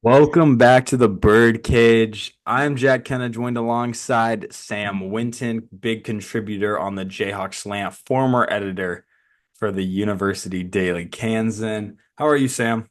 Welcome back to the Birdcage. I'm Jack Kenna, joined alongside Sam Winton, big contributor on the Jayhawk slant, former editor for the University Daily Kansan. How are you, Sam?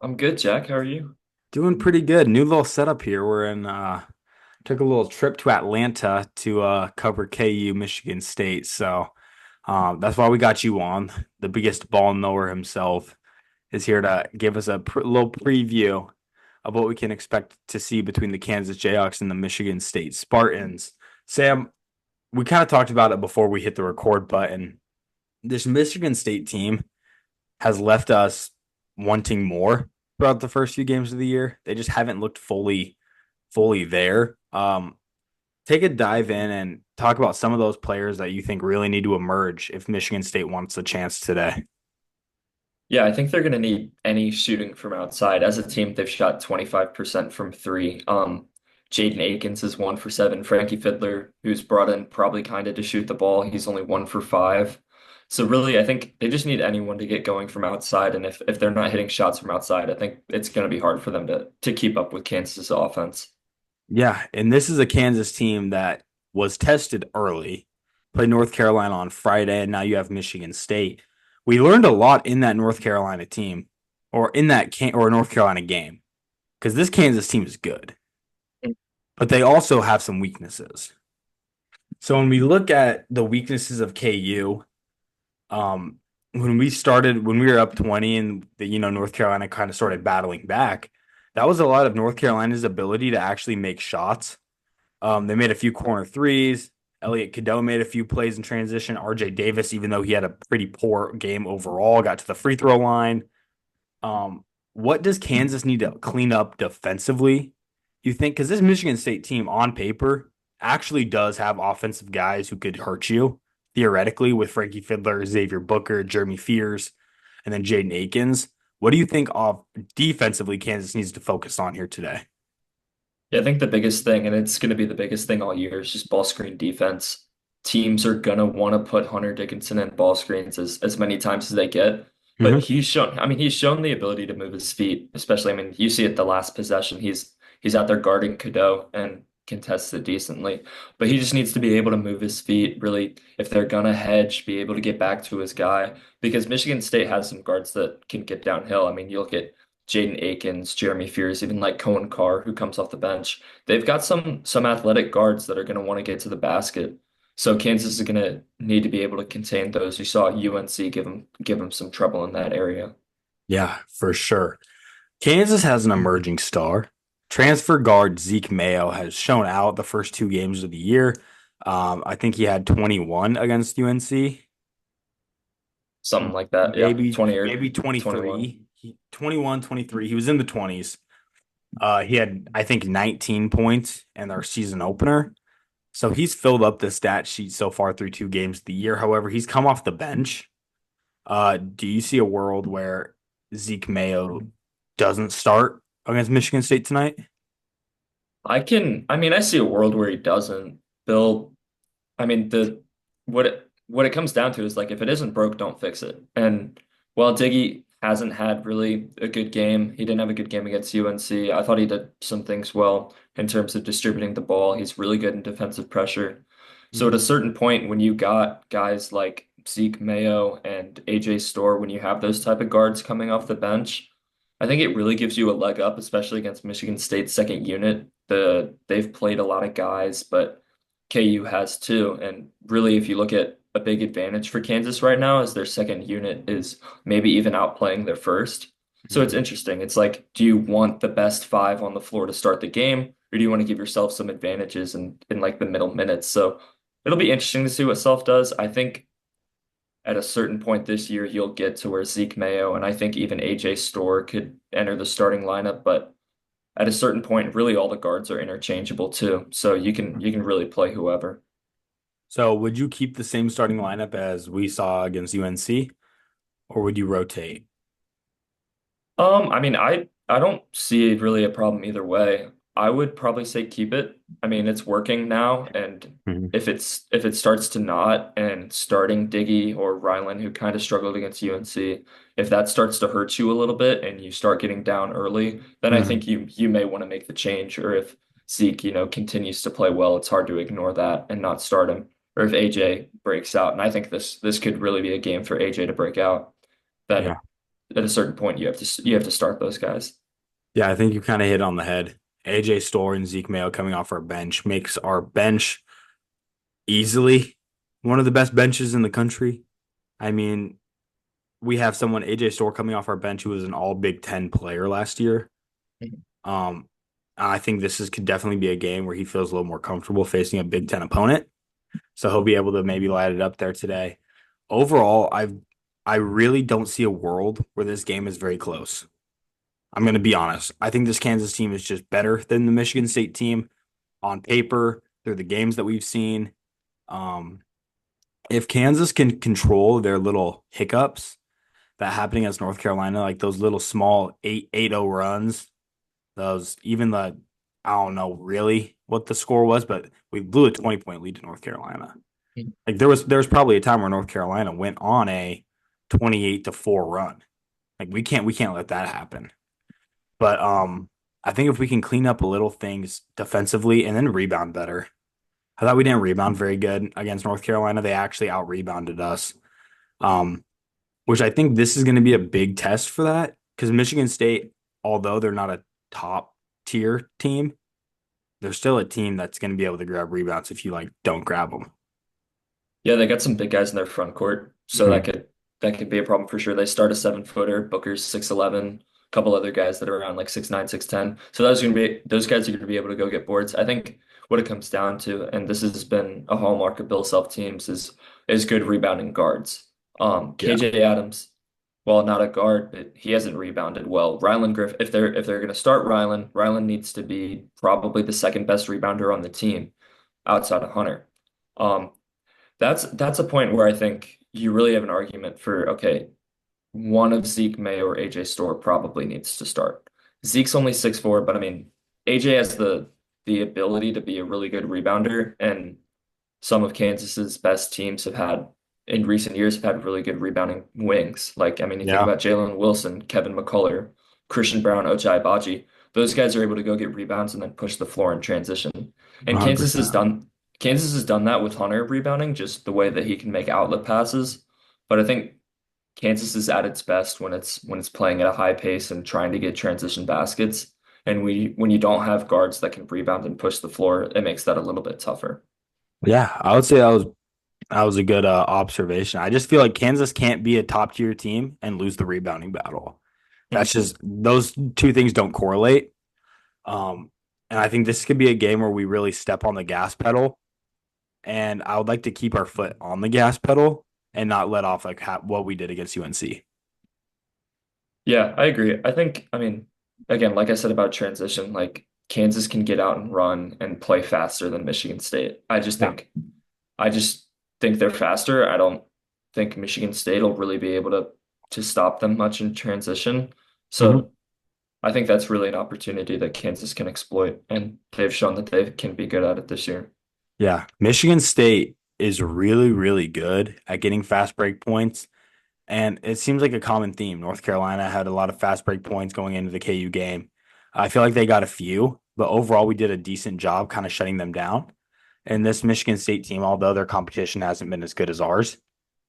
I'm good, Jack. How are you? Doing pretty good. New little setup here. We're in took a little trip to Atlanta to cover KU Michigan State. So that's why we got you on. The biggest ball knower himself is here to give us a little preview of what we can expect to see between the Kansas Jayhawks and the Michigan State Spartans. Sam, we kind of talked about it before we hit the record button. This Michigan State team has left us wanting more throughout the first few games of the year. They just haven't looked fully there. Take a dive in and talk about some of those players that you think really need to emerge if Michigan State wants a chance today. Yeah, I think they're going to need any shooting from outside. As a team, they've shot 25% from three. Jaden Akins is 1 for 7. Frankie Fiddler, who's brought in probably kind of to shoot the ball, he's only 1 for 5. So really, I think they just need anyone to get going from outside. And if they're not hitting shots from outside, I think it's going to be hard for them to keep up with Kansas' offense. Yeah, and this is a Kansas team that was tested early, played North Carolina on Friday, and now you have Michigan State. We learned a lot in that North Carolina team, or in that or North Carolina game, because this Kansas team is good, but they also have some weaknesses. So when we look at the weaknesses of KU, um, when we were up 20 and North Carolina kind of started battling back, that was a lot of North Carolina's ability to actually make shots. They made a few corner threes. Elliot Cadeau made a few plays in transition. RJ Davis, even though he had a pretty poor game overall, got to the free throw line. What does Kansas need to clean up defensively, you think? Because this Michigan State team on paper actually does have offensive guys who could hurt you theoretically with Frankie Fiddler, Xavier Booker, Jeremy Fears, and then Jaden Akins. What do you think of defensively Kansas needs to focus on here today? Yeah, I think the biggest thing, and it's going to be the biggest thing all year, is just ball screen defense. Teams are going to want to put Hunter Dickinson in ball screens as many times as they get. But Mm-hmm. he's shown the ability to move his feet, especially, I mean, you see it the last possession. He's out there guarding Cadeau and contests it decently. But he just needs to be able to move his feet, really, if they're going to hedge, be able to get back to his guy. Because Michigan State has some guards that can get downhill. I mean, you look at Jaden Akins, Jeremy Fears, even like Cohen Carr, who comes off the bench. They've got some athletic guards that are going to want to get to the basket. So Kansas is going to need to be able to contain those. You saw UNC give them some trouble in that area. Yeah, for sure. Kansas has an emerging star. Transfer guard Zeke Mayo has shown out the first two games of the year. I think he had 21 against UNC, Something like that. Yeah, maybe 20 or maybe 21. 23. 21, 23. He was in the 20s. He had, I think, 19 points in our season opener. So he's filled up the stat sheet so far through two games of the year. However, he's come off the bench. Do you see a world where Zeke Mayo doesn't start against Michigan State tonight? I mean, I see a world where he doesn't. Bill, I mean, what it comes down to is like if it isn't broke, don't fix it. And while Diggy hasn't had really a good game, he didn't have a good game against UNC. I thought he did some things well in terms of distributing the ball. He's really good in defensive pressure. So at a certain point, when you got guys like Zeke Mayo and AJ Storr, when you have those type of guards coming off the bench, I think it really gives you a leg up, especially against Michigan State's second unit. They've played a lot of guys, but KU has too. And really, if you look at a big advantage for Kansas right now, is their second unit is maybe even outplaying their first. So it's Mhm. interesting. It's like, do you want the best five on the floor to start the game, or do you want to give yourself some advantages in like the middle minutes? So it'll be interesting to see what Self does. I think at a certain point this year, you'll get to where Zeke Mayo and I think even AJ Storr could enter the starting lineup, but at a certain point, really all the guards are interchangeable too. So you can really play whoever. So would you keep the same starting lineup as we saw against UNC, or would you rotate? I mean, I don't see really a problem either way. I would probably say keep it. I mean, it's working now, and Mhm. if it starts to not, and starting Diggy or Rylan, who kind of struggled against UNC, if that starts to hurt you a little bit and you start getting down early, then I Mhm. think you may want to make the change. Or if Zeke, continues to play well, it's hard to ignore that and not start him. Or if AJ breaks out, and I think this could really be a game for AJ to break out. Yeah. That at a certain point you have to start those guys. Yeah, I think you kind of hit on the head. AJ Storr and Zeke Mayo coming off our bench makes our bench easily one of the best benches in the country. I mean, we have someone, AJ Storr, coming off our bench who was an all Big Ten player last year. Um, I think could definitely be a game where he feels a little more comfortable facing a Big Ten opponent. So he'll be able to maybe light it up there today. Overall, I really don't see a world where this game is very close. I'm going to be honest. I think this Kansas team is just better than the Michigan State team on paper through the games that we've seen. Um, if Kansas can control their little hiccups that happen against North Carolina, like those little small 8-0 runs, those even the I don't know really what the score was, but we blew a 20-point lead to North Carolina. Like there was probably a time where North Carolina went on a 28-4 run. Like we can't let that happen. But I think if we can clean up a little things defensively and then rebound better. I thought we didn't rebound very good against North Carolina. They actually out rebounded us. Um, which I think this is going to be a big test for that because Michigan State, although they're not a top tier team, they're still a team that's going to be able to grab rebounds if you like don't grab them. Yeah, they got some big guys in their front court, so Mhm. that could be a problem for sure. They start a 7-footer, Booker's 6'11", a couple other guys that are around like 6'9", 6'10". So those guys are gonna be able to go get boards. I think what it comes down to, and this has been a hallmark of Bill Self teams, is good rebounding guards. Yeah. KJ Adams, well, not a guard, but he hasn't rebounded well. Rylan Griff, if they're gonna start Rylan needs to be probably the second best rebounder on the team outside of Hunter. Um, that's a point where I think you really have an argument for, okay, one of Zeke, May, or AJ Storr probably needs to start. Zeke's only 6'4", but I mean, AJ has the ability to be a really good rebounder, and some of Kansas's best teams have had in recent years have had really good rebounding wings. Like, I mean, you think Yeah. about Jalen Wilson, Kevin McCullough, Christian Brown, Ochai Agbaji. Those guys are able to go get rebounds and then push the floor in transition. And 100%. Kansas has done that with Hunter rebounding, just the way that he can make outlet passes. But I think Kansas is at its best when it's playing at a high pace and trying to get transition baskets. And when you don't have guards that can rebound and push the floor, it makes that a little bit tougher. Yeah, I would say that was a good observation. I just feel like Kansas can't be a top tier team and lose the rebounding battle. That's just those two things don't correlate. Um, and I think this could be a game where we really step on the gas pedal. And I would like to keep our foot on the gas pedal and not let off like what we did against UNC. Yeah, I agree. I mean, again, like I said about transition, like Kansas can get out and run and play faster than Michigan State. Yeah. I just think they're faster. I don't think Michigan State will really be able to stop them much in transition. Mhm. So I think that's really an opportunity that Kansas can exploit, and they've shown that they can be good at it this year. Yeah. Michigan State is really, really good at getting fast break points. And it seems like a common theme. North Carolina had a lot of fast break points going into the KU game. I feel like they got a few, but overall, we did a decent job kind of shutting them down. And this Michigan State team, although their competition hasn't been as good as ours,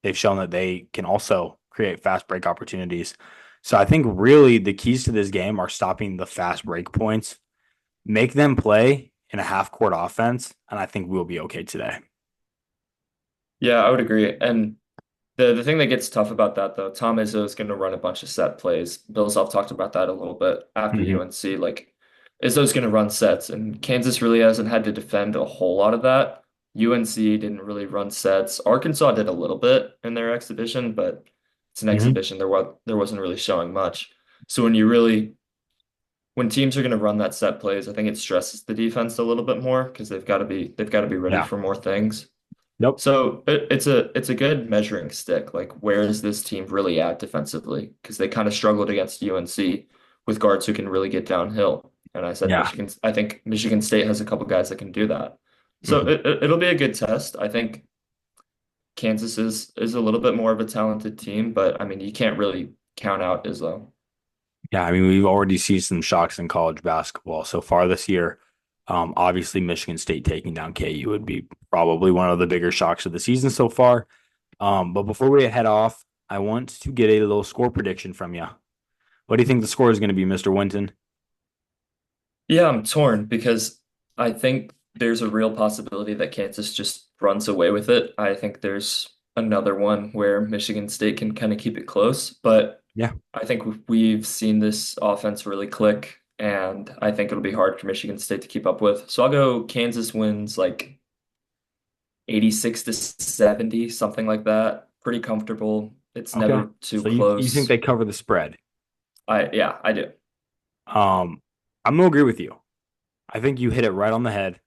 they've shown that they can also create fast break opportunities. So I think really the keys to this game are stopping the fast break points, make them play in a half court offense, and I think we'll be okay today. Yeah, I would agree. And the thing that gets tough about that though, Tom Izzo is going to run a bunch of set plays. Bill Self talked about that a little bit after Mm-hmm. UNC. Like Izzo's going to run sets, and Kansas really hasn't had to defend a whole lot of that. UNC didn't really run sets. Arkansas did a little bit in their exhibition, but it's an Mm-hmm. exhibition. There wasn't really showing much. So when teams are going to run that set plays, I think it stresses the defense a little bit more because they've got to be ready Yeah. for more things. Nope. So it's a good measuring stick. Like, where is this team really at defensively? Because they kind of struggled against UNC with guards who can really get downhill. And I said Yeah. Michigan. I think Michigan State has a couple guys that can do that. So Mhm. it'll be a good test. I think Kansas is a little bit more of a talented team, but I mean you can't really count out Izzo. Yeah, I mean, we've already seen some shocks in college basketball so far this year. Obviously, Michigan State taking down KU would be probably one of the bigger shocks of the season so far. But before we head off, I want to get a little score prediction from you. What do you think the score is going to be, Mr. Winton? Yeah, I'm torn because I think there's a real possibility that Kansas just runs away with it. I think there's another one where Michigan State can kind of keep it close, but Yeah. I think we've seen this offense really click, and I think it'll be hard for Michigan State to keep up with. So I'll go Kansas wins like 86 to 70, something like that. Pretty comfortable. It's Okay. never too So you think close. they cover the spread? Yeah, I do. Um, I'm gonna agree with you. I think you hit it right on the head.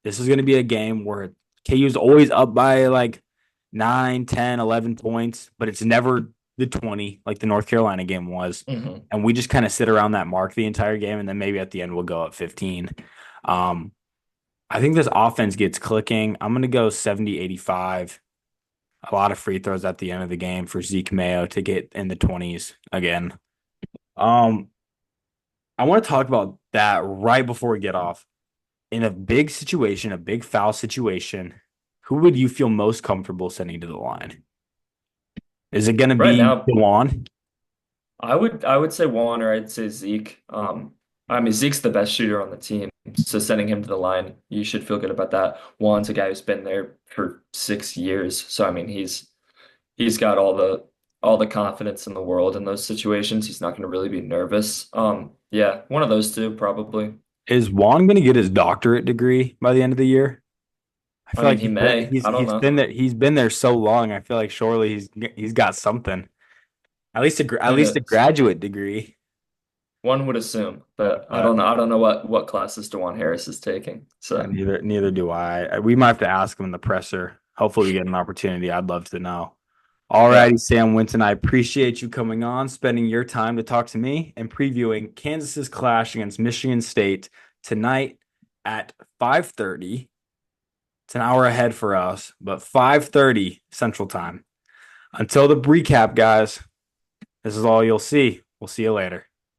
This is gonna be a game where KU's always up by like 9, 10, 11 points, but it's never the 20 like the North Carolina game was. hmm And we just kind of sit around that mark the entire game, and then maybe at the end we'll go up 15. Um, I think this offense gets clicking. I'm gonna go 70-85. A lot of free throws at the end of the game for Zeke Mayo to get in the 20s again. Um, I want to talk about that right before we get off. In a big situation, a big foul situation, who would you feel most comfortable sending to the line? Is it going to Right be now, DeJuan? I would say Juan or I'd say Zeke. I mean Zeke's the best shooter on the team, so sending him to the line, you should feel good about that. Juan's a guy who's been there for 6 years, so I mean he's got all the confidence in the world in those situations. He's not going to really be nervous. Yeah, one of those two probably. Is Juan going to get his doctorate degree by the end of the year? I I feel mean like he may. I don't he's know. been there so long. I feel like surely he's got something. Who At least a knows? graduate degree. One would assume, but I But don't know. I don't know what classes DeJuan Harris is taking. So neither do I. We might have to ask him in the presser. Hopefully we get an opportunity. I'd love to know. All yeah. righty, Sam Winton, I appreciate you coming on, spending your time to talk to me and previewing Kansas's clash against Michigan State tonight at 5:30. It's an hour ahead for us, but 5:30 Central Time. Until the recap, guys, this is all you'll see. We'll see you later.